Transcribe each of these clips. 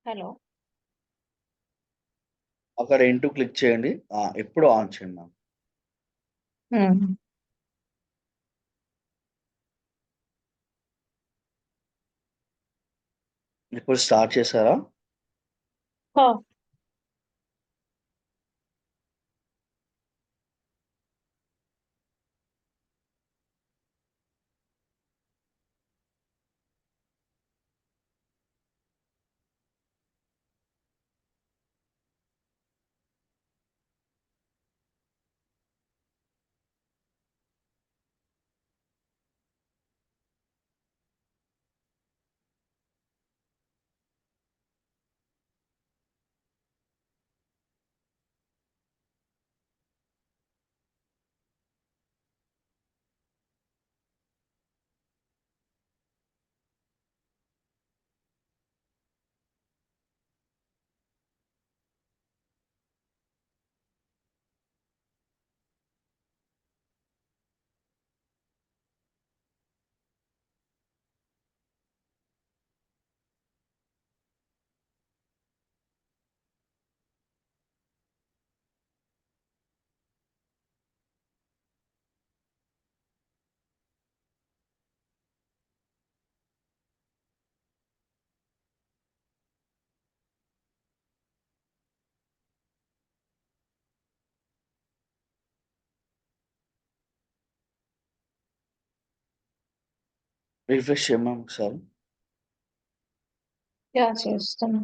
Hello. అక్కడ into click చేయండి. ఎప్పుడు ఆన్ చేయండి మ్యామ్. హ్మ్. ఇప్పుడు స్టార్ట్ చేశారా? హా! రిఫ్రెష్ చేయమా ఒకసారి. యాహ్! చేస్తున్నా.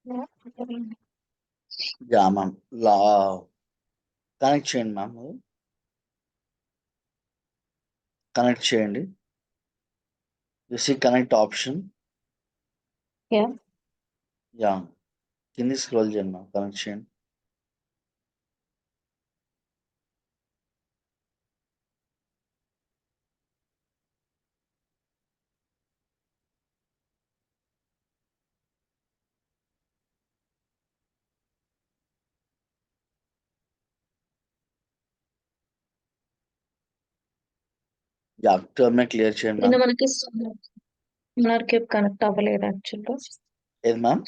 యాహ్! అర్థమైంది. యాహ్! మ్యామ్. లా కనెక్ట్ చేయండి మ్యామ్ అది. కనెక్ట్ చేయండి. You see connect option. Yeah! Yeah! కిందకి స్క్రోల్ చేయండి మ్యామ్. కనెక్ట్ చేయండి. యాహ్! టెర్మినల్ క్లియర్ చేయండి నిన్న మ్యామ్. మనకి సోనార్ క్యూబ్ కనెక్ట్ అవ్వలేదు యాక్చువల్‌గా. ఏది మ్యామ్?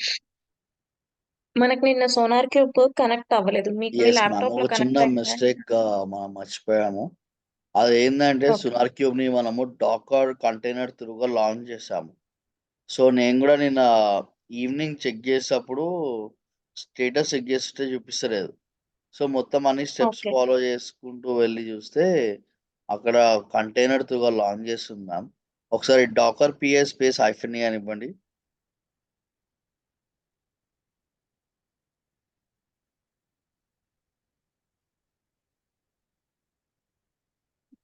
మనకి నిన్న సోనార్ క్యూబ్ కనెక్ట్ అవ్వలేదు. మీకు మీ యెస్ మ్యామ్. ల్యాప్‌టాప్‌లో ఒక చిన్న కనెక్ట్ అయిందా? మిస్టేక్ మనం మర్చిపోయాము. అదేందంటే ఓకే. సోలార్ క్యూబ్‌ని మనము డాకర్ కంటైనర్ త్రూగా లాంచ్ చేసాము. సో, నేను గూడా నిన్న ఈవినింగ్ చెక్ చేసేటప్పుడు స్టేటస్ చెక్ చేస్తుంటే చూపిస్తలేదు. సో, మొత్తం అన్ని స్టెప్స్ ఓకే. ఫాలో చేసుకుంటూ వెళ్లి చూస్తే, అక్కడ కంటైనర్ త్రూగా లాంచ్ చేస్తుంది మ్యామ్. ఒకసారి డాకర్ పిఎస్ స్పేస్ హైఫెన్ అని ఇవ్వండి.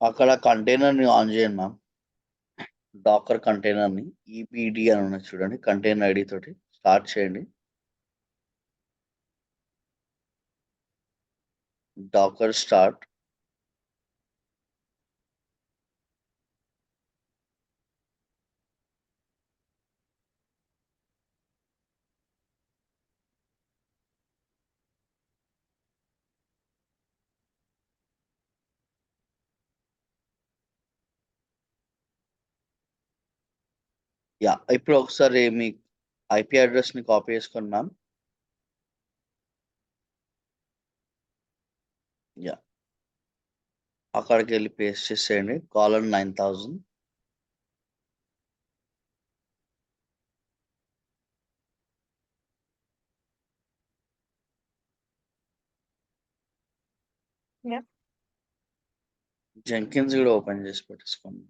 అక్కడ కంటైనర్‌ని ఆన్ చేయండి మ్యామ్. డాకర్ కంటైనర్‌ని ఈబీడీ అని ఉన్నది చూడండి. కంటైనర్ ఐడీ తోటి స్టార్ట్ చేయండి. Docker start. యాహ్! ఇప్పుడు ఒకసారి మీ ఐపీ అడ్రెస్‌ని కాపీ చేసుకోండి మ్యామ్. యాహ్! అక్కడికెళ్ళి పేస్ట్ చేసేయండి. కాలన్ 9000. యాహ్! జెంకిన్స్ గూడా ఓపెన్ చేసి పెట్టేసుకోండి.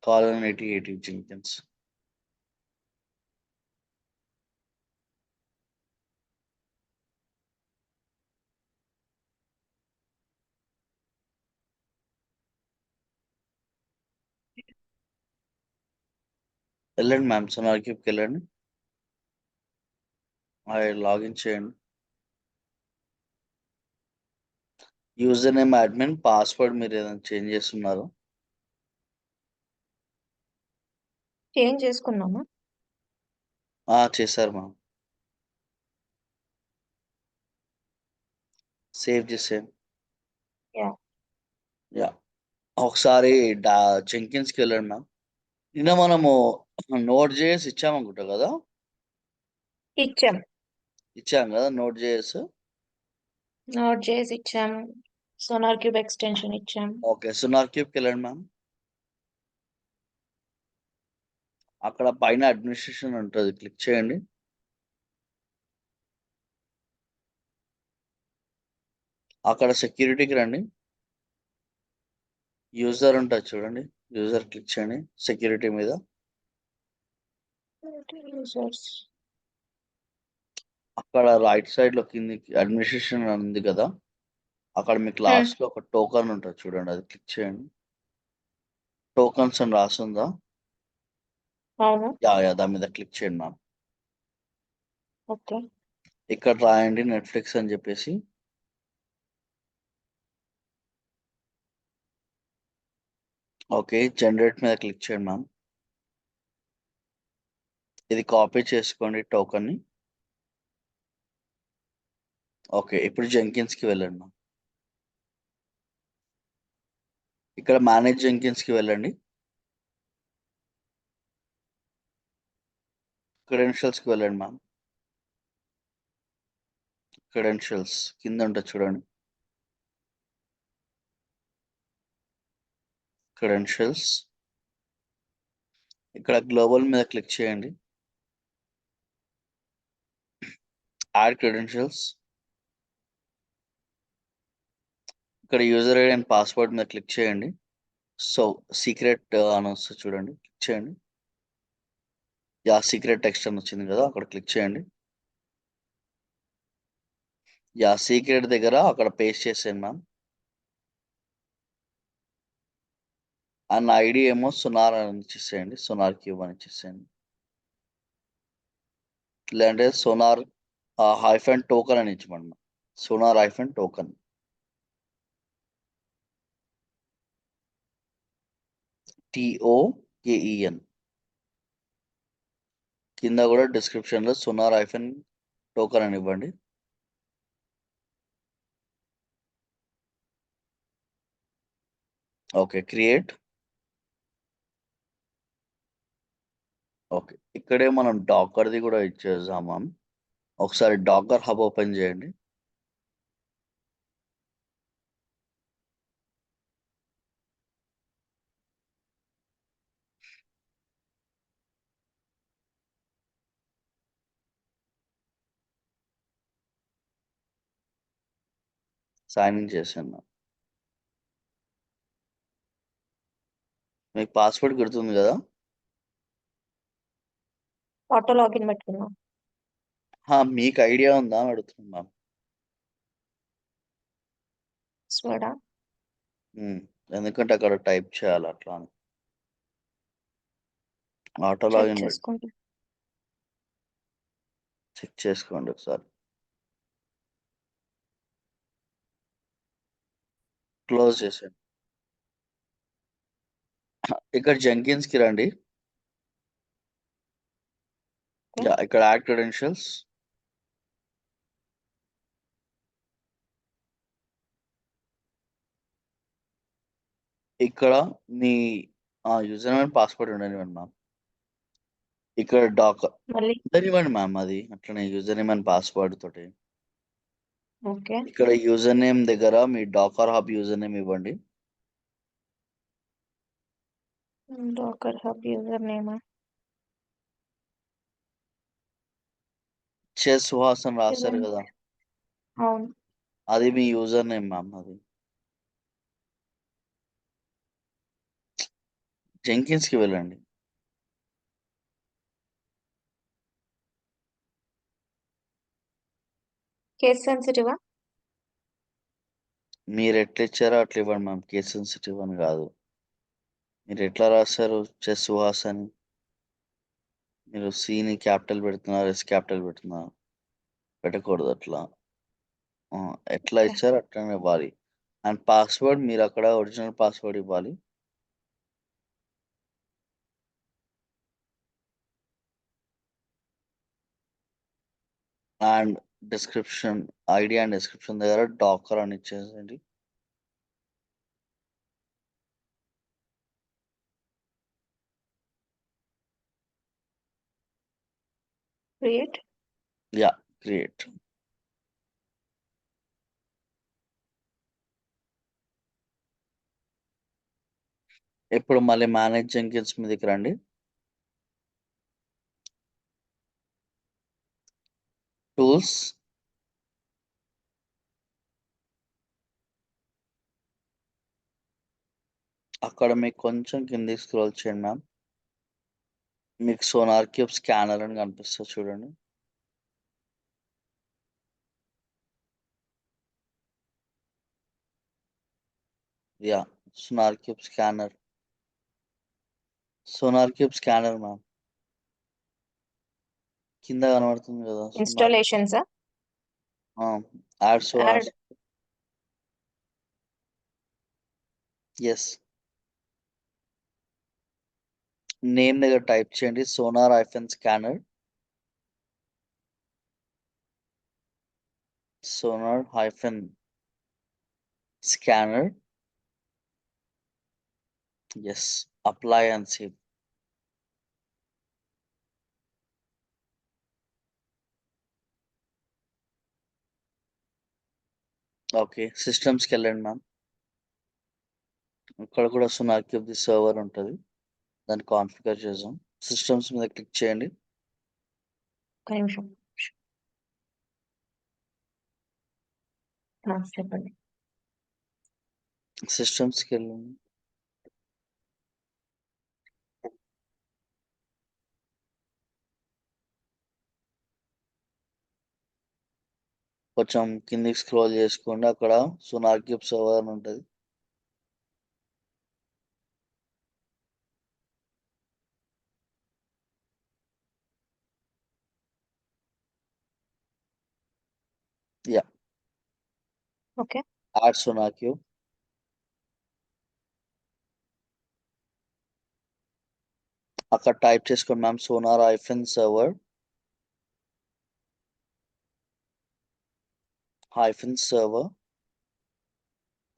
Colon 8080 Jenkins. వెళ్ళండి మ్యామ్, సోనార్ క్యూబ్కి వెళ్ళండి. లాగిన్ చేయండి. యూజర్ నేమ్ అడ్మిన్, పాస్వర్డ్ మీరు ఏదైనా చేంజ్ చేస్తున్నారు? చేంజ్ చేసుకున్నామా? చేశారు మ్యామ్. సేవ్ చేసేయండి. యా. యా. ఒకసారి జెంకిన్స్కి వెళ్ళండి మ్యామ్. నిన్న మనము నోట్ జేఎస్ ఇచ్చామనుకుంటా కదా. ఇచ్చాం. ఇచ్చాం కదా నోట్ జేఎస్. నోట్ చేసి ఇచ్చాం. సోనార్ క్యూబ్ ఎక్స్టెన్షన్ ఇచ్చాం. ఓకే, సోనార్ క్యూబ్కి వెళ్ళండి మ్యామ్. అక్కడ పైన అడ్మినిస్ట్రేషన్ ఉంటుంది, క్లిక్ చేయండి. అక్కడ సెక్యూరిటీకి రండి. యూజర్ ఉంటుంది చూడండి, యూజర్ క్లిక్ చేయండి సెక్యూరిటీ మీద. యూజర్స్. అక్కడ రైట్ సైడ్ లో కిందికి అడ్మినిస్ట్రేషన్ ఉంది కదా, అక్కడ మీకు లాస్ట్ లో ఒక టోకన్ ఉంటుంది చూడండి, అది క్లిక్ చేయండి. టోకన్స్ అని రాస్తుందా? అవును. యా, దాని మీద క్లిక్ చేయండి మ్యామ్. ఓకే. ఇక్కడ రాయండి నెట్ఫ్లిక్స్ అని చెప్పేసి. ఓకే, జనరేట్ మీద క్లిక్ చేయండి మ్యామ్. ఇది కాపీ చేసుకోండి టోకన్ ని. ఓకే, ఇప్పుడు జెంకిన్స్ కి వెళ్ళండి మ్యామ్. ఇక్కడ మేనేజ్ జెంకిన్స్ కి వెళ్ళండి. క్రెడెన్షియల్స్ కి వెళ్ళండి మ్యామ్. క్రెడెన్షియల్స్ కింద ఉంటుంది చూడండి, క్రెడెన్షియల్స్. ఇక్కడ గ్లోబల్ మీద క్లిక్ చేయండి. Add credentials. ఇక్కడ యూజర్ ఐడి అండ్ పాస్వర్డ్ మీద క్లిక్ చేయండి. సో సీక్రెట్ అని వస్తుంది చూడండి, క్లిక్ చేయండి. యా, సీక్రెట్ టెక్స్ట్ అని వచ్చింది కదా, అక్కడ క్లిక్ చేయండి. యా, సీక్రెట్ దగ్గర అక్కడ పేస్ట్ చేసేయండి మ్యామ్. అండ్ ఐడి ఏమో సునార్ అని ఇచ్చేసేయండి, సోనార్ క్యూబ్ అని ఇచ్చేసేయండి. లేదంటే సోనార్ హైఫన్ టోకన్ అని ఇచ్చమండి. Sonar hyphen token, TOKEN. కింద కూడా డిస్క్రిప్షన్ లో సోనార్ హైఫన్ టోకన్ అని ఇవ్వండి. Okay, create. ఓకే, ఇక్కడే మనం డాకర్ది కూడా ఇచ్చేద్దాం మ్యామ్. ఒకసారి డాకర్ హబ్ ఓపెన్ చేయండి. సైన్ ఇన్ చేశాను. మీకు పాస్వర్డ్ గుర్తుంది కదా? ఆటో లాగిన్ పెట్టుకున్నాం. మీకు ఐడియా ఉందా అని అడుగుతున్నాను మ్యామ్. స్వడా. ఎందుకంటే అక్కడ టైప్ చేయాలి అట్లా అని. ఆటో చెక్ లాగిన్ పెట్టి చేసుకుంటా. చెక్ చేసుకోండి ఒకసారి. క్లోజ్ చేసేయండి. ఇక్కడ జెంకిన్స్ కి రండి. ఓకే. ఇక్కడ యాడ్ క్రెడెన్షియల్స్. ఇక్కడ మీ యూజర్ నేమ్ పాస్వర్డ్ ఉండనివ్వండి మ్యామ్. ఇక్కడ మళ్ళీ. ఉండనివ్వండి మ్యామ్, అది అట్లనే యూజర్ నేమ్ అండ్ పాస్వర్డ్ తోటి. ఓకే. ఇక్కడ యూజర్ నేమ్ దగ్గర మీ డాకర్ హబ్ యూజర్ నేమ్ ఇవ్వండి. డాకర్ హబ్ యూజర్ నేమా? సుహాస్ అని రాస్తారు కదా, అవును. అది మీ యూజర్ నేమ్ మ్యామ్. అది జెంకిన్స్ కి వెళ్ళండి. కేస్ సెన్సిటివా? మీరు ఎట్లా ఇచ్చారో అట్లా ఇవ్వండి మ్యామ్, కేస్ సెన్సిటివ్ అని కాదు. మీరు ఎట్లా రాస్తారు సుహాస్ అని? మీరు సిని క్యాపిటల్ పెడుతున్నారు, ఎస్ క్యాపిటల్ పెడుతున్నారు. పెట్టకూడదు అట్లా. ఎట్లా ఓకే. ఇచ్చారో అట్లనే ఇవ్వాలి. అండ్ పాస్వర్డ్ మీరు అక్కడ ఒరిజినల్ పాస్వర్డ్ ఇవ్వాలి. And description, ID and description దగ్గర డాకర్ అని ఇచ్చేసేయండి. క్రియేట్. Yeah, create. ఇప్పుడు మళ్ళీ మేనేజ్ జెంకిన్స్ మీదకి రండి. టూల్స్, అక్కడ మీకు కొంచెం కిందికి స్క్రోల్ చేయండి మ్యామ్. మీకు సోనార్ క్యూబ్ స్కానర్ అని కనిపిస్తుంది చూడండి. Yeah, SonarQube scanner. SonarQube scanner ma'am. కింద కనబడుతుంది కదా సోనార్. ఇన్‌స్టాలేషన్సా? Add Sonar. Add. Yes. Name దగ్గర టైప్ చేయండి Sonar -scanner. Sonar -scanner. Yes. Apply and save. Okay, సిస్టమ్స్కి వెళ్ళండి మ్యామ్. ఇక్కడ కూడా సోనార్ క్యూబ్ ది సర్వర్ ఉంటుంది, దాన్ని కాన్ఫిగర్ చేద్దాం. సిస్టమ్స్ మీద క్లిక్ చేయండి. ఒక్క నిమిషం. చెప్పండి. సిస్టమ్స్కి వెళ్ళండి. కొంచెం కిందికి స్క్రోల్ చేసుకోండి, అక్కడ సోనార్ క్యూబ్ సర్వర్ అని ఉంటుంది. Yeah, okay. Add sonar cube. అక్కడ టైప్ చేసుకోండి ma'am sonar -server -server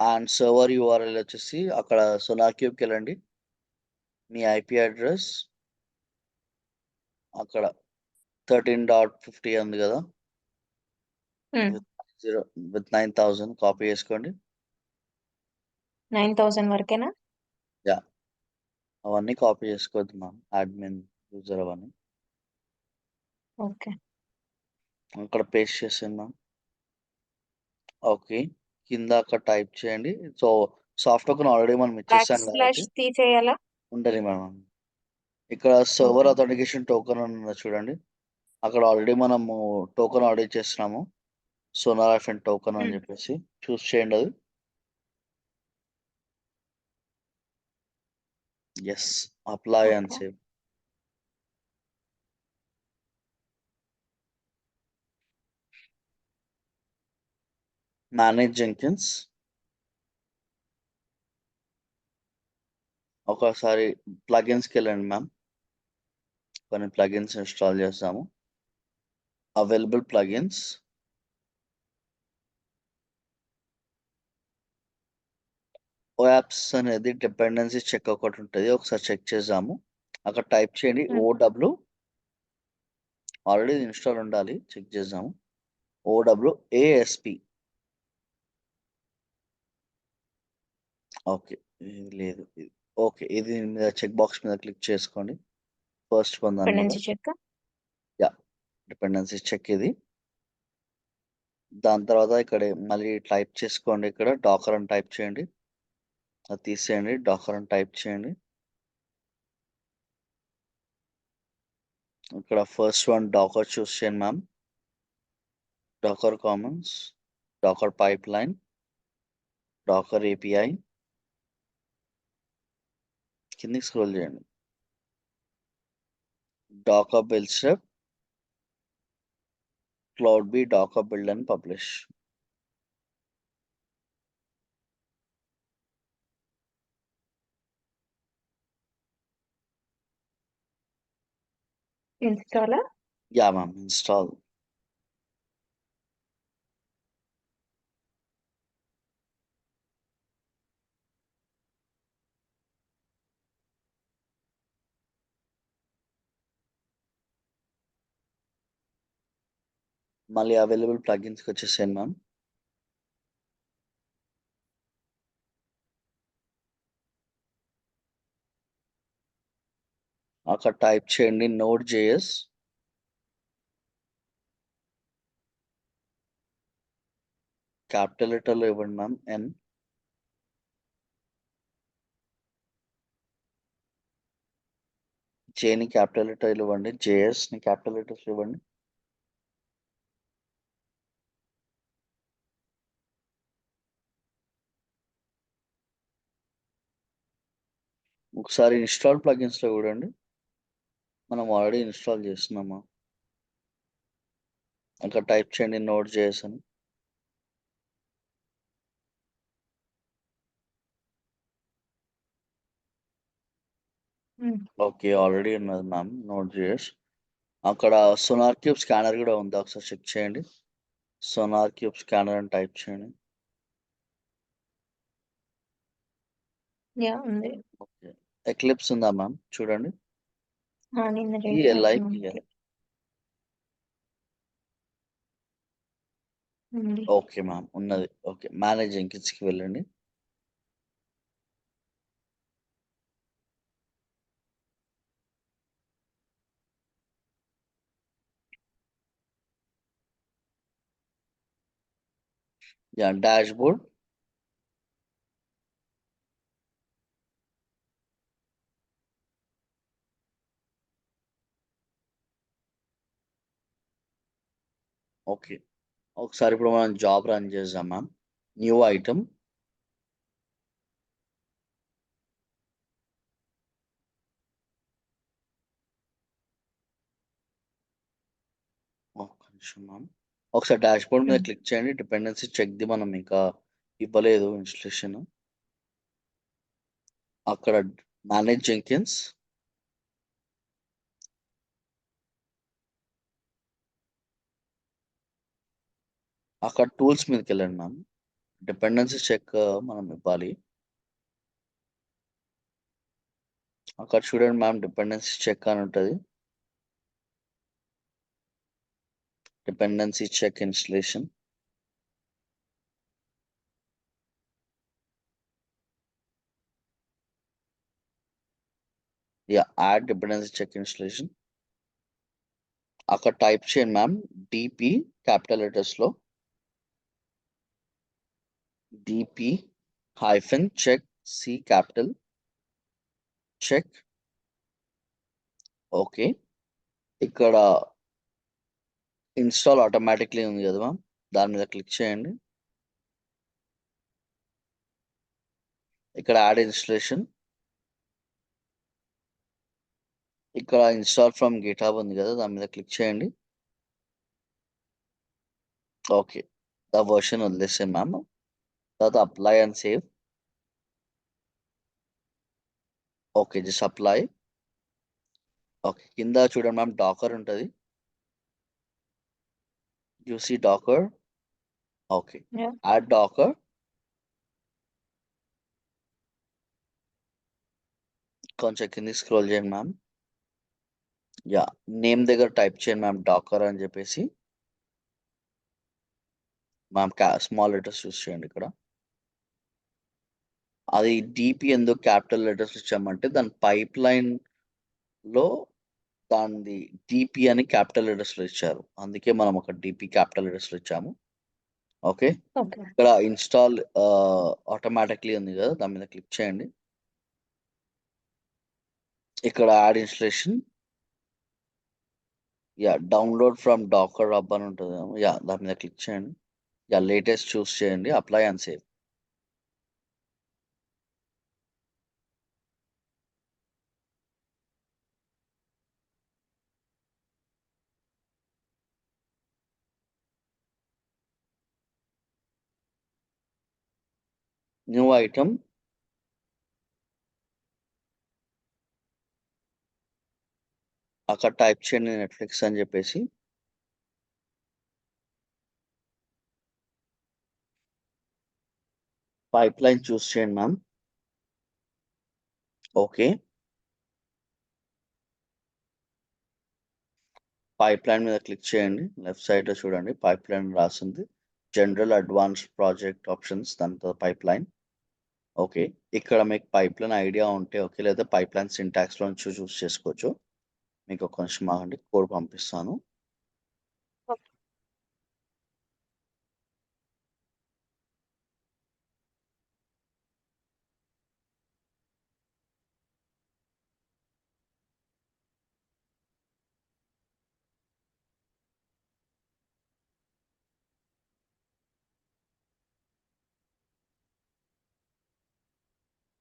and server URL వచ్చేసి అక్కడ సోనార్ క్యూబ్కి వెళ్ళండి. మీ ఐపీ అడ్రస్ అక్కడ 13.50 ఉంది కదా, విత్ 9000 కాపీ చేసుకోండి. 9,000 వరకేనా? యా, అవన్నీ కాపీ చేసుకోవద్దు మ్యామ్, అడ్మిన్ యూజర్ అవన్నీ. ఓకే. అక్కడ పేస్ట్ చేసాను మ్యామ్. ఓకే, కింద అక్కడ టైప్ చేయండి. సో సాఫ్ట్ టోకెన్ ఆల్రెడీ మనం ఇచ్చేసాం కాబట్టి తీసేయాలా? ఉండాలి మేడం. ఇక్కడ సర్వర్ అథెంటికేషన్ టోకెన్ అని ఉన్నది చూడండి, అక్కడ ఆల్రెడీ మనము టోకెన్ ఆర్డర్ చేస్తున్నాము, సోనార్ టోకెన్ అని చెప్పేసి చూస్ చేయండి అది. Yes, apply and okay. Save. Manage Jenkins. ఒకసారి ప్లగిన్స్కి వెళ్ళండి మ్యామ్. కొన్ని ప్లగిన్స్ ఇన్స్టాల్ చేస్తాము. Available plugins. ఓయాప్స్ అనేది డిపెండెన్సీ చెక్ ఒకటి ఉంటుంది, ఒకసారి చెక్ చేద్దాము. అక్కడ టైప్ చేయండి ఓడబ్ల్యూ, ఆల్రెడీ ఇన్స్టాల్ ఉండాలి, చెక్ చేద్దాము. OWASP. ఓకే, ఇది లేదు ఇది. ఓకే, ఇది మీద చెక్ బాక్స్ మీద క్లిక్ చేసుకోండి, ఫస్ట్ వన్ దాని మీద. Dependency check. Yeah, dependency check ఇది. దాని తర్వాత ఇక్కడ మళ్ళీ టైప్ చేసుకోండి, ఇక్కడ డాకర్ అని టైప్ చేయండి, అది తీసేయండి, డాకర్ అని టైప్ చేయండి. ఇక్కడ ఫస్ట్ వన్ డాకర్ చూస్ చేయండి ma'am. Docker Commons, Docker pipeline, Docker API. కిందికి స్క్రోల్ చేయండి. Docker build step, cloud B, Docker build and publish. ఇన్‌స్టాలా? Yeah, ma'am, install. మళ్ళీ అవైలబుల్ ప్లగిన్స్కి వచ్చేసాను మ్యామ్. అక్కడ టైప్ చేయండి నోడ్ జేఎస్, క్యాపిటల్ లెటర్లో ఇవ్వండి ma'am ఎన్, జేని capital letter ఇవ్వండి, జేఎస్ని క్యాపిటల్ లెటర్స్ ఇవ్వండి. ఒకసారి ఇన్స్టాల్ ప్లగిన్స్లో చూడండి, మనం ఆల్రెడీ ఇన్స్టాల్ చేస్తున్నామా. అక్కడ టైప్ చేయండి నోడ్ జేఎస్ అని. ఓకే, ఆల్రెడీ ఉన్నది మ్యామ్ నోడ్ జేఎస్. అక్కడ సోనార్ క్యూబ్ స్కానర్ కూడా ఉంది, ఒకసారి చెక్ చేయండి. సోనార్ క్యూబ్ స్కానర్ అని టైప్ చేయండి. యాహ్! ఉంది. ఓకే, ఎక్లిప్స్ ఉందా మ్యామ్ చూడండి. నిన్న ELIPL. ఉంది. ఓకే మ్యామ్, ఉన్నది. ఓకే, మేనేజ్ జెంకిన్స్కి వెళ్ళండి. Yeah, dash board. ఓకే, ఒకసారి ఇప్పుడు మనం జాబ్ రన్ చేద్దాం మ్యామ్. న్యూ ఐటమ్, ఒక్క నిమిషం మ్యామ్. ఒకసారి డాష్ బోర్డ్ మీద క్లిక్ చేయండి. డిపెండెన్సీ చెక్ది మనం ఇంకా ఇవ్వలేదు ఇన్స్టలేషన్. అక్కడ మేనేజ్ జెంకిన్స్, అక్కడ టూల్స్ మీదకి వెళ్ళండి మ్యామ్. డిపెండెన్సీ చెక్ మనం ఇవ్వాలి. అక్కడ చూడండి మ్యామ్, డిపెండెన్సీ చెక్ అని ఉంటుంది. Dependency check installation. Yeah, add dependency check installation. అక్కడ టైప్ చేయండి మ్యామ్ డిపి క్యాపిటల్ లెటర్స్లో, DP hyphen check C capital check. Okay, ఇక్కడ ఇన్స్టాల్ ఆటోమేటిక్లీ ఉంది కదా మ్యామ్, దాని మీద క్లిక్ చేయండి. ఇక్కడ యాడ్ ఇన్స్టలేషన్, ఇక్కడ ఇన్స్టాల్ ఫ్రమ్ గిట్హబ్ ఉంది కదా, దాని మీద క్లిక్ చేయండి. ఓకే, ద వర్షన్ వదిలేసాను మ్యామ్. తర్వాత apply and save. Okay, just apply. Okay, కింద చూడండి మ్యామ్ డాకర్ ఉంటుంది. You see Dakar. Okay, yeah! Add Docker. కొంచెం కిందికి స్క్రోల్ చేయండి మ్యామ్. యా, నేమ్ దగ్గర టైప్ చేయండి మ్యామ్ డాకర్ అని చెప్పేసి. మ్యామ్ స్మాల్ లెటర్స్ చూస్ చేయండి ఇక్కడ. అది డిపి ఎందుకు క్యాపిటల్ లెటర్స్ ఇచ్చామంటే దాని పైప్ లైన్లో దానిది డిపి అని క్యాపిటల్ లెటర్స్లో ఇచ్చారు, అందుకే మనం ఒక డిపి క్యాపిటల్ లెటర్స్లో ఇచ్చాము. Okay, okay. ఇక్కడ ఇన్స్టాల్ ఆటోమేటిక్లీ ఉంది కదా, దాని మీద క్లిక్ చేయండి. ఇక్కడ add installation. Yeah, download from Docker Hub అని ఉంటుంది. యా, దాని మీద క్లిక్ చేయండి. యా, లేటెస్ట్ చూస్ చేయండి, apply and save. New item అక్కడ టైప్ చేయండి నెట్‌ఫ్లిక్స్ అని చెప్పేసి. పైప్‌లైన్ చూస్ చేయండి మ్యామ్. ఓకే. పైప్‌లైన్ మీద క్లిక్ చేయండి. లెఫ్ట్ సైడ్‌లో చూడండి పైప్‌లైన్ రాసుంది. జనరల్, అడ్వాన్స్డ్ ప్రాజెక్ట్ ఆప్షన్స్ దాని తర్వాత పైప్‌లైన్. ఓకే. ఇక్కడ మీకు పైప్‌లైన్ ఐడియా ఉంటే ఓకే. లేదా పైప్‌లైన్ సింటాక్స్‌లో నుంచి చూస్ చేసుకోవచ్చు. మీకు ఒక్క నిమిషం ఆగండి. కోడ్ పంపిస్తాను. ఓకే.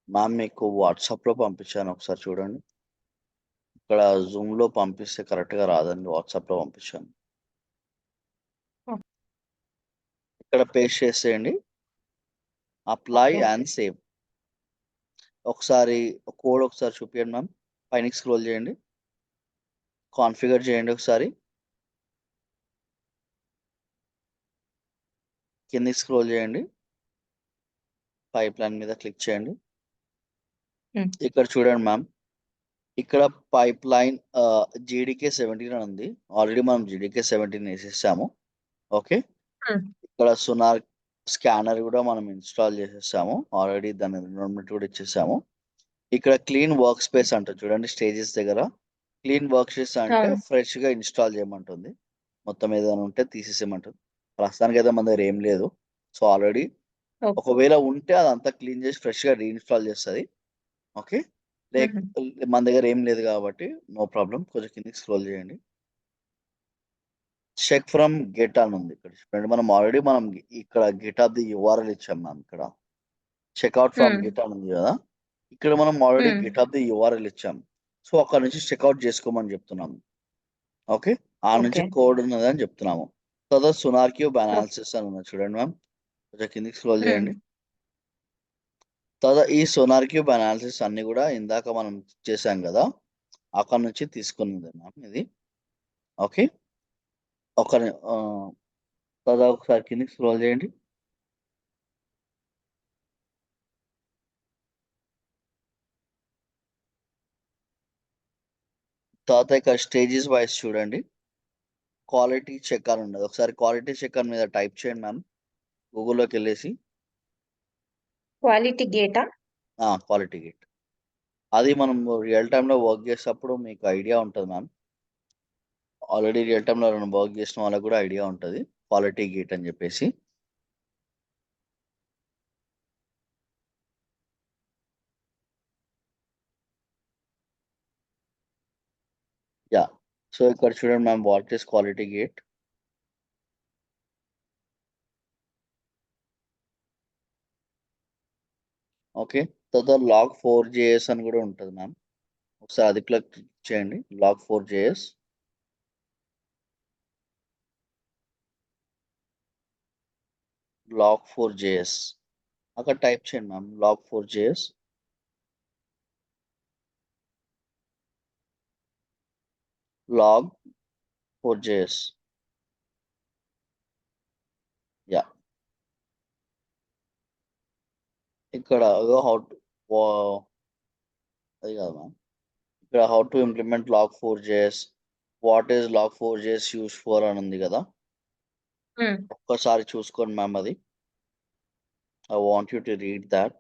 మ్యామ్ మీకు వాట్సాప్‌లో పంపించాను ఒకసారి చూడండి. ఇక్కడ జూమ్‌లో పంపిస్తే కరెక్ట్‌గా రాదండి. వాట్సాప్‌లో పంపించాను. ఓకే. ఇక్కడ పేస్ట్ చేసేయండి. Apply okay. And save. ఒకసారి కోడ్ ఒకసారి చూపియండి మ్యామ్. పైనకి స్క్రోల్ చేయండి. కాన్ఫిగర్ చేయండి ఒకసారి. కిందకి స్క్రోల్ చేయండి. పైప్‌లైన్ మీద క్లిక్ చేయండి. హ్మ్. ఇక్కడ చూడండి మ్యామ్. ఇక్కడ పైప్‌లైన్ జీడీకే 17 అని ఉంది. ఆల్రెడీ మనం జీడీకే 17 ఏసేసాము. ఓకే. హ్మ్. ఇక్కడ సోనార్ స్కానర్ కూడా మనం ఇన్‌స్టాల్ చేసేసాము. ఆల్రెడీ దాని ఎన్విరాన్మెంట్ కూడా ఇచ్చేసాము. ఇక్కడ క్లీన్ వర్క్ స్పేస్ అంటది చూడండి స్టేజెస్ దగ్గర. క్లీన్ వర్క్ స్పేస్ అంటే అవును. ఫ్రెష్‌గా ఇన్‌స్టాల్ చేయమంటుంది. మొత్తం ఏదైనా ఉంటే తీసేసేయమంటుంది. ప్రస్తుతానికైతే మన దగ్గర ఏం లేదు. So, already okay. ఒకవేళ ఉంటే అదంతా క్లీన్ చేసి ఫ్రెష్‌గా రీఇన్‌స్టాల్ చేస్తది. ఓకే. లేక్ హుహు. మన దగ్గర ఏం లేదు కాబట్టి నో ప్రాబ్లమ్. కొంచెం కిందకి స్క్రోల్ చేయండి. చెక్ ఫ్రమ్ గెట్ అని ఉంది ఇక్కడ చూడండి. మనం ఇక్కడ గిటాబ్‌ది యూఆర్ఎల్ ఇచ్చాం మ్యామ్ ఇక్కడ. చెక్‌ఔట్ ఫ్రమ్ హ్మ్. గిట్ అని ఉంది కదా! ఇక్కడ మనం ఆల్రెడీ హ్మ్. గిటాబ్‌ది యూఆర్ఎల్ ఇచ్చాం. సో, అక్కడి నుంచి చెక్‌ఔట్ చేసుకోమని చెప్తున్నాము. ఓకే. ఆ నుంచి ఓకే. కోడ్ ఉన్నదని చెప్తున్నాము. తర్వాత సోనార్ క్యూబ్ ఓకే. అనాలిసిస్ అని ఉన్నది చూడండి మ్యామ్. కొంచెం కిందకి స్క్రోల్ హ్మ్. చేయండి. తర్వాత ఈ సోనార్ క్యూబ్ అనాలిసిస్ అన్నీ కూడా ఇందాక మనం చేసాం కదా! అక్కడి నుంచి తీసుకున్నదే మ్యామ్ ఇది. ఓకే. తర్వాత ఒకసారి కిందకి స్క్రోల్ చేయండి. తర్వాత ఇక్కడ స్టేజెస్ వైస్ చూడండి. క్వాలిటీ చెక్ అని ఉన్నది. ఒకసారి క్వాలిటీ చెకర్ మీద టైప్ చేయండి మ్యామ్. గూగుల్‌లోకెళ్ళేసి. క్వాలిటీ గేటా? Quality gate. అది మనం రియల్ టైమ్‌లో వర్క్ చేసేటప్పుడు మీకు ఐడియా ఉంటది మ్యామ్. ఆల్రెడీ రియల్ టైమ్‌లో ఎవరైనా వర్క్ చేసిన వాళ్ళకి కూడా ఐడియా ఉంటది. క్వాలిటీ గేట్ అని చెప్పేసి. యాహ్! సో, ఇక్కడ చూడండి ma'am what is quality gate. Okay. తర్వాత లాగ్4జేఎస్ అని కూడా ఉంటది మ్యామ్. ఒకసారి అది క్లిక్ చేయండి. లాగ్4జేఎస్. లాగ్4జేఎస్. అక్కడ టైప్ చేయండి మ్యామ్. లాగ్4జేఎస్. లాగ్4జేఎస్. యాహ్! ఇక్కడ హౌ టు వా అది కాదు మ్యామ్. ఇక్కడ how to implement log4js. What is log4js used for అని ఉంది కదా! హ్మ్. ఒక్కసారి చూసుకోండి మ్యామ్ అది. I want you to read that.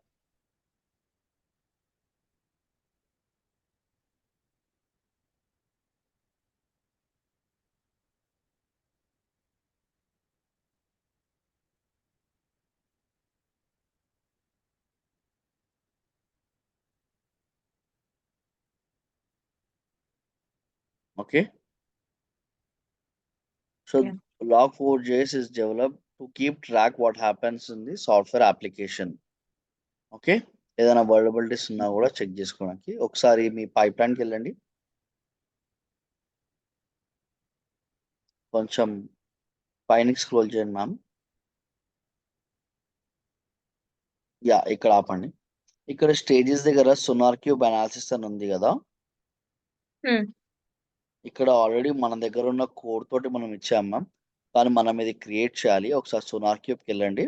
Okay. So, yeah! log4j is developed to keep track what happens in the software application. Okay. ఏదైనా vulnerabilities ఉన్నా కూడా check చేసుకోవడానికి. ఒకసారి మీ పైప్‌లైన్‌కెళ్ళండి. కొంచెం పైనకి స్క్రోల్ చేయండి మ్యామ్. ఇక్కడ ఆపండి. ఇక్కడ స్టేజెస్ దగ్గర సోనార్ క్యూబ్ అనాలిసిస్ అని ఉంది కదా, ఇక్కడ ఆల్రెడీ మన దగ్గర ఉన్న కోడ్ తోటి మనం ఇచ్చాం మ్యామ్, కానీ మనం ఇది క్రియేట్ చేయాలి. ఒకసారి సోనార్ క్యూబ్కి వెళ్ళండి.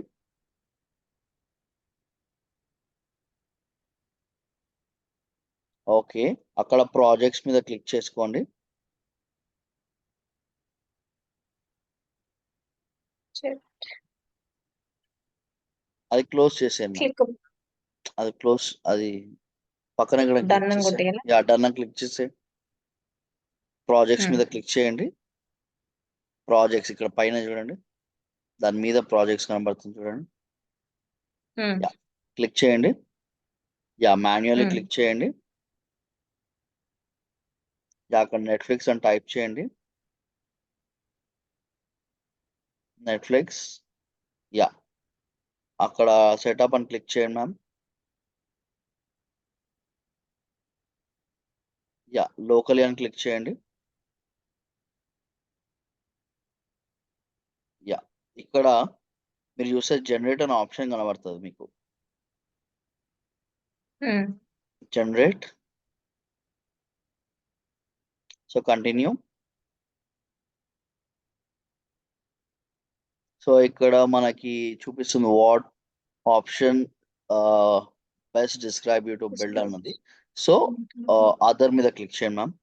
ఓకే, అక్కడ ప్రాజెక్ట్స్ మీద క్లిక్ చేసుకోండి. అది క్లోజ్ చేసేయండి మ్యామ్. క్లిక్ అది క్లోజ్, అది పక్కన ఇక్కడ డన్ క్లిక్ అని చేసే, కొట్టేయాలా? డన్ క్లిక్ చేసే ప్రాజెక్ట్స్ మీద క్లిక్ చేయండి. ప్రాజెక్ట్స్ ఇక్కడ పైన చూడండి, దాని మీద ప్రాజెక్ట్స్ కనబడుతుంది చూడండి. క్లిక్ చేయండి. మాన్యువల్లీ క్లిక్ చేయండి. అక్కడ నెట్ఫ్లిక్స్ అని టైప్ చేయండి. నెట్ఫ్లిక్స్, అక్కడ సెటప్ అని క్లిక్ చేయండి మ్యామ్. లోకల్ అని క్లిక్ చేయండి. ఇక్కడ మీరు చూసే జనరేట్ అనే ఆప్షన్ కనబడుతుంది మీకు. Generate, so continue. సో ఇక్కడ మనకి చూపిస్తుంది what option best describe you to build అన్నది. సో అదర్ మీద క్లిక్ చేయండి మ్యామ్.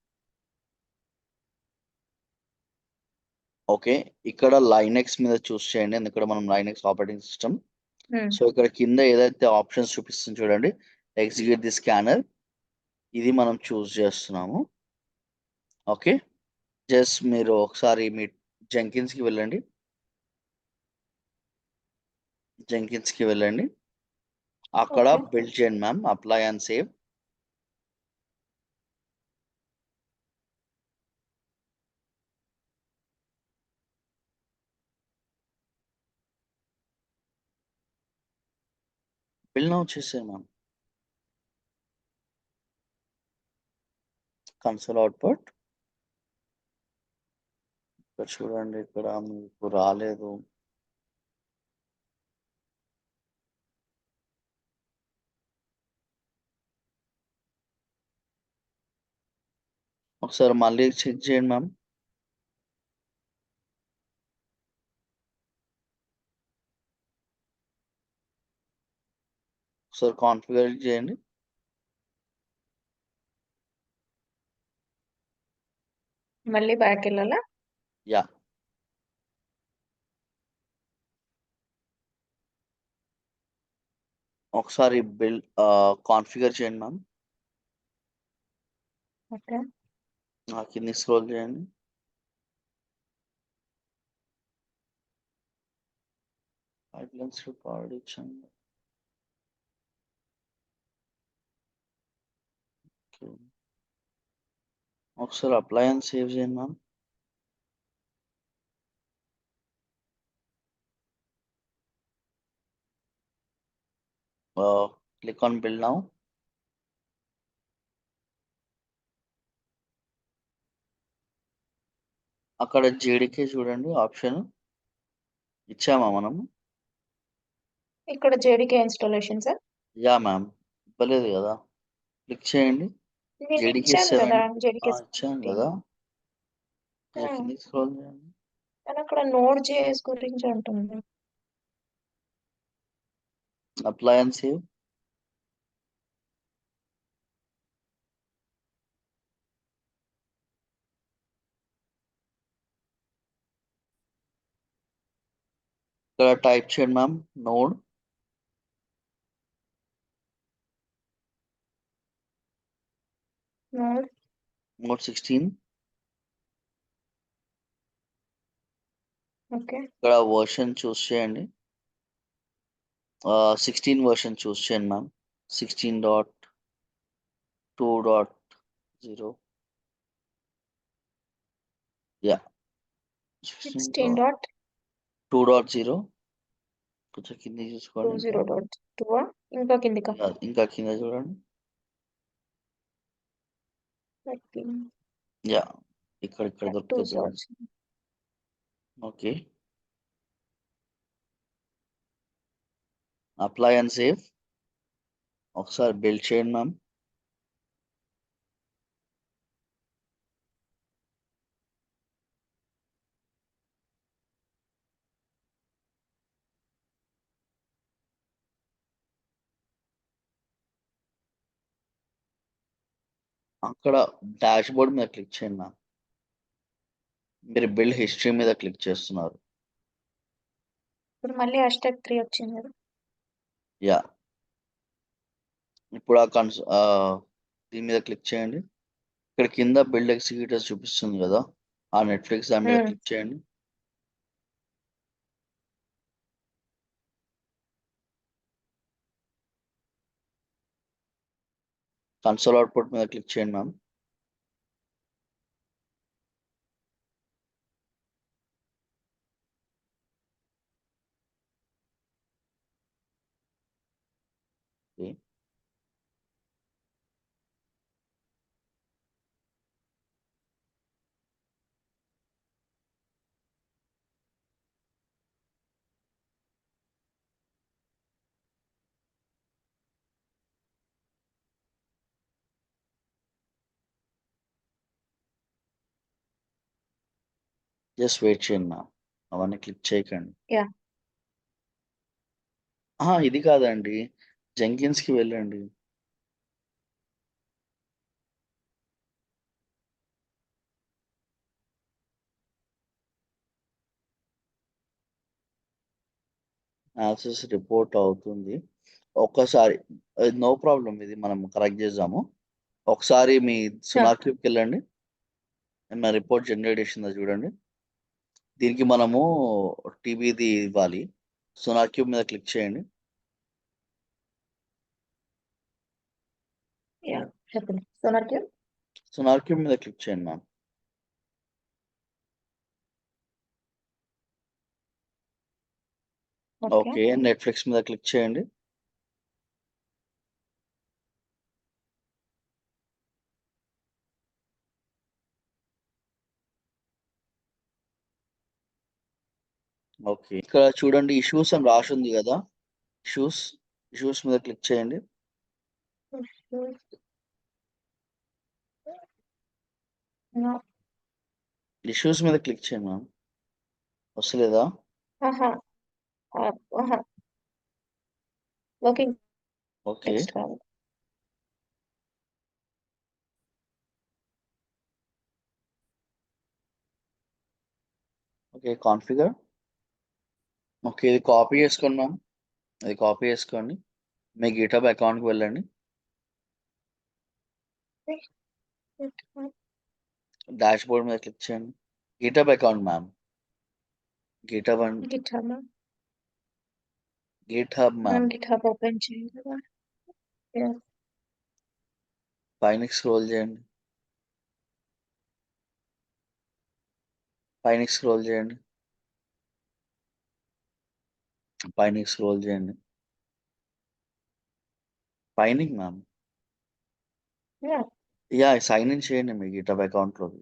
ఓకే, ఇక్కడ లైనెక్స్ మీద చూస్ చేయండి, ఎందుకంటే మనం లైనెక్స్ ఆపరేటింగ్ సిస్టమ్. సో ఇక్కడ కింద ఏదైతే ఆప్షన్స్ చూపిస్తుంది చూడండి, ఎగ్జిక్యూట్ ది స్కానర్, ఇది మనం చూస్ చేస్తున్నాము. ఓకే, జస్ట్ మీరు ఒకసారి మీ జెంకిన్స్కి వెళ్ళండి. జెంకిన్స్కి వెళ్ళండి, అక్కడ బిల్డ్ చేయండి ma'am, apply and save. Bill now చేసేది మ్యామ్. కన్సోల్ అవుట్పుట్ ఇక్కడ చూడండి, ఇక్కడ మీకు రాలేదు. ఒకసారి మళ్ళీ చెక్ చేయండి మ్యామ్. ఒకసారి కాన్ఫిగర్ చేయండి. మళ్ళీ బ్యాక్ వెళ్ళాలా? ఒకసారి బిల్ కాన్ఫిగర్ చేయండి మ్యామ్. ఓకే, కింద స్క్రోల్ చేయండి. పైప్లైన్స్ రికార్డ్ ఇచ్చాను. ఒకసారి అప్లై అండ్ సేవ్ చేయండి ma'am. Click on bill now. అక్కడ జేడీకే చూడండి ఆప్షన్ ఇచ్చామా మనం? ఇక్కడ జేడీకే ఇన్స్టాలేషన్ సార్. మ్యామ్, ఇవ్వలేదు కదా, క్లిక్ చేయండి. నేను జేడీకే ఇచ్చాను కదా 7 జేడీకే ఇచ్చాను 17. కదా, కిందకి స్క్రోల్ చేయండి. కానీ అక్కడ నోడ్ జేఎస్ గురించి ఉంటుంది. Apply and save. ఇక్కడ టైప్ చేయండి ma'am, node node node 16. Okay, ఇక్కడ వర్షన్ చూస్ చేయండి. 16 వర్షన్ చూస్ చేయండి మ్యామ్. 16.2.0. 16 డాట్ 2.0. కొంచెం కింద చూసుకోండి. 20.2 ఇంకా కిందికా? ఇంకా కింద చూడండి. ఇక్కడ దొరుకుతుంది చూడండి. Okay, apply and save. ఒకసారి బిల్డ్ చేయండి మ్యామ్. అక్కడ డాష్ బోర్డ్ మీద క్లిక్ చేయండి మ్యామ్. మీరు బిల్డ్ హిస్టరీ మీద క్లిక్ చేస్తున్నారు. ఇప్పుడు మళ్ళీ #3 వచ్చింది కదా. యా, ఇప్పుడు దీని మీద క్లిక్ చేయండి. ఇక్కడ కింద బిల్డ్ ఎగ్జిక్యూటర్స్ చూపిస్తుంది కదా, ఆ నెట్ఫ్లిక్స్ దాని మీద క్లిక్ చేయండి. కన్సోల్ అవుట్పుట్ మీద క్లిక్ చేయండి మ్యామ్. జస్ట్ వెయిట్ చేయండి మ్యామ్, అవన్నీ క్లిక్ చేయకండి. యా. ఇది కాదండి, జెంకిన్స్కి వెళ్ళండి. యాక్సెస్ రిపోర్ట్ అవుతుంది. ఒక్కసారి నో ప్రాబ్లం, ఇది మనం కరెక్ట్ చేద్దాము. ఒకసారి మీ యా. సునాక్యూబ్కి వెళ్ళండి. నా రిపోర్ట్ జనరేట్ చేసిందో చూడండి. దీనికి మనము టీబీది ఇవ్వాలి. సునాక్యూబ్ మీద క్లిక్ చేయండి. యా, చెప్పండి. సోనార్ సునాక్యూబ్ మీద క్లిక్ చేయండి మ్యామ్. ఓకే. ఓకే, నెట్ఫ్లిక్స్ మీద క్లిక్ చేయండి. ఓకే, ఇక్కడ చూడండి ఇష్యూస్ అని రాసి ఉంది కదా, ఇష్యూస్ ఇష్యూస్ మీద క్లిక్ చేయండి. నో. ఇష్యూస్ మీద క్లిక్ చేయండి మ్యామ్. వస్తలేదా? ఆహా. ఆహా. Working okay. టెక్స్ట్ కాదు. Okay, configure. ఓకే, ఇది కాపీ చేసుకోండి మ్యామ్. ఇది కాపీ చేసుకోండి. మీ గిటబ్ అకౌంట్కి వెళ్ళండి. డాష్ బోర్డ్ మీద క్లిక్ చేయండి. GitHub account ma'am. GitHub and GitHub GitHub మనం మ్యామ్. గిట్హబ్ ఓపెన్ చేయాలి కదా. యా. పైనకి స్క్రోల్ చేయండి. పైనకి స్క్రోల్ చేయండి. పైనకి స్క్రోల్ చేయండి. పైనకి ma'am. Yeah. Yeah, sign in చేయండి మీ గిటబ్ అకౌంట్లోకి.